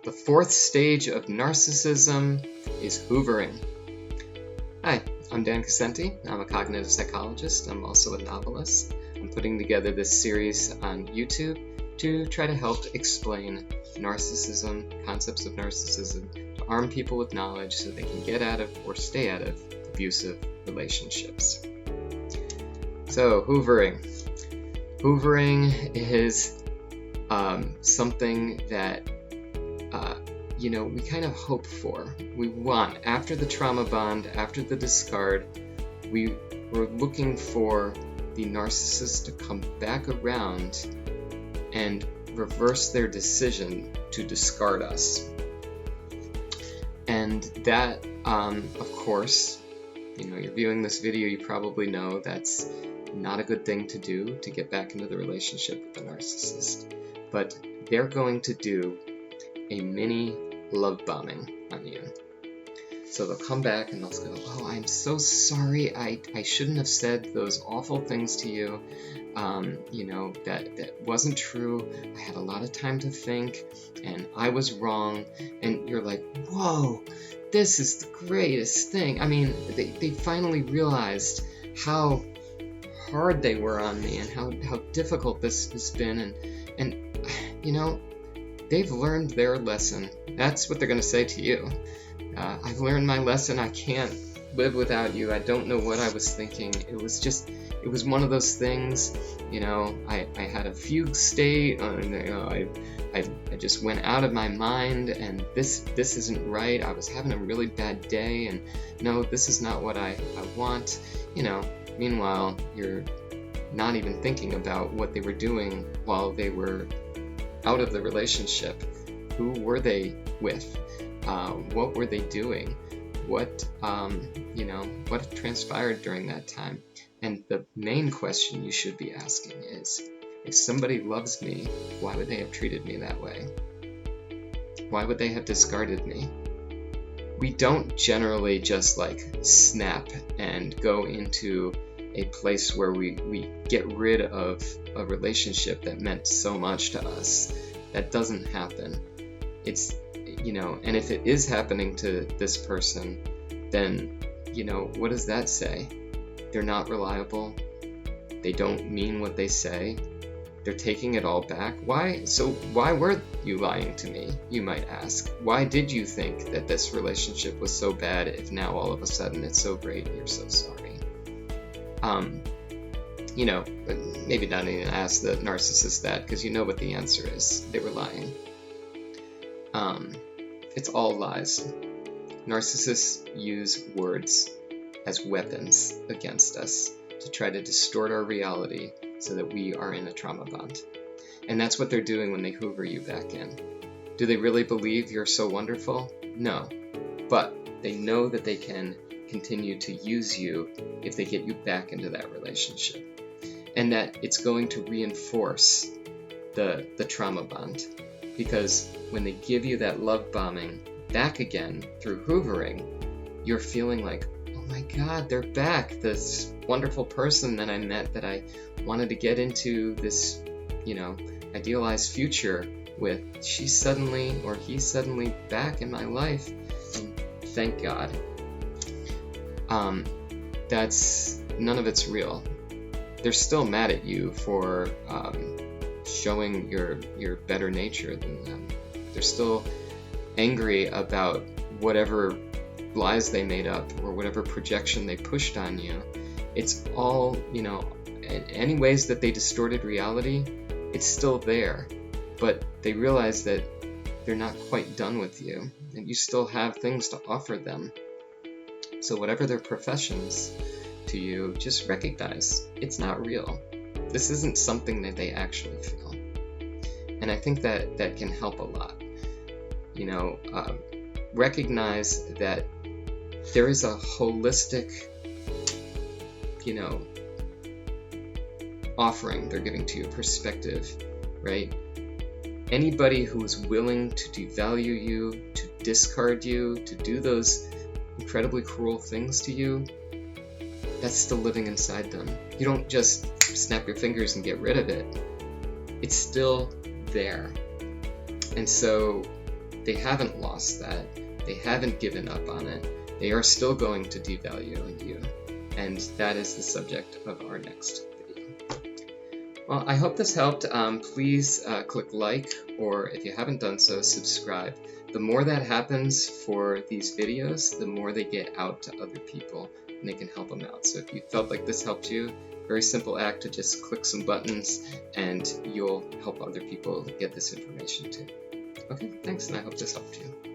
The fourth stage of narcissism is hoovering. Hi, I'm Dan Cassenti. I'm a cognitive psychologist. I'm also a novelist. I'm putting together this series on YouTube to try to help explain narcissism, concepts of narcissism, to arm people with knowledge so they can get out of or stay out of abusive relationships. So, hoovering. Hoovering is something that we kind of hope for. We want, after the trauma bond, after the discard, we're looking for the narcissist to come back around and reverse their decision to discard us. And that, of course, you're viewing this video, you probably know that's not a good thing to do, to get back into the relationship with the narcissist. But they're going to do a mini love bombing on you. So they'll come back and they'll go, "Oh, I'm so sorry. I shouldn't have said those awful things to you. That wasn't true. I had a lot of time to think and I was wrong." And you're like, "Whoa, this is the greatest thing." I mean, they finally realized how hard they were on me and how difficult this has been. And they've learned their lesson. That's what they're going to say to you. I've learned my lesson. I can't live without you. I don't know what I was thinking. It was one of those things, I had a fugue state. I just went out of my mind, and this isn't right. I was having a really bad day, and no, this is not what I want. Meanwhile, you're not even thinking about what they were doing while they were out of the relationship. Who were they with? What were they doing? What transpired during that time? And the main question you should be asking is, if somebody loves me, why would they have treated me that way? Why would they have discarded me? We don't generally just snap and go into a place where we get rid of a relationship that meant so much to us. That doesn't happen. It's, and if it is happening to this person, then, what does that say? They're not reliable. They don't mean what they say. They're taking it all back. Why? So why were you lying to me, you might ask? Why did you think that this relationship was so bad if now all of a sudden it's so great and you're so sorry? Maybe not even ask the narcissist that, because you know what the answer is. They were lying. It's all lies. Narcissists use words as weapons against us to try to distort our reality so that we are in a trauma bond. And that's what they're doing when they hoover you back in. Do they really believe you're so wonderful? No. But they know that they can continue to use you if they get you back into that relationship. And that it's going to reinforce the trauma bond. Because when they give you that love bombing back again through hoovering, you're feeling like, "Oh my God, they're back. This wonderful person that I met, that I wanted to get into this, idealized future with, she's suddenly, or he's suddenly back in my life. And thank God." That's, none of it's real. They're still mad at you for showing your better nature than them. They're still angry about whatever lies they made up or whatever projection they pushed on you. It's all, any ways that they distorted reality, it's still there. But they realize that they're not quite done with you, and you still have things to offer them. So whatever their professions to you, just recognize it's not real. This isn't something that they actually feel. And I think that can help a lot. Recognize that there is a holistic, offering they're giving to you, perspective, right? Anybody who is willing to devalue you, to discard you, to do those incredibly cruel things to you, that's still living inside them. You don't just snap your fingers and get rid of it. It's still there. And so they haven't lost that. They haven't given up on it. They are still going to devalue you. And that is the subject of our next video. Well, I hope this helped. Please click like, or if you haven't done so, subscribe. The more that happens for these videos, the more they get out to other people and they can help them out. So if you felt like this helped you, very simple act to just click some buttons and you'll help other people get this information too. Okay, thanks, and I hope this helped you.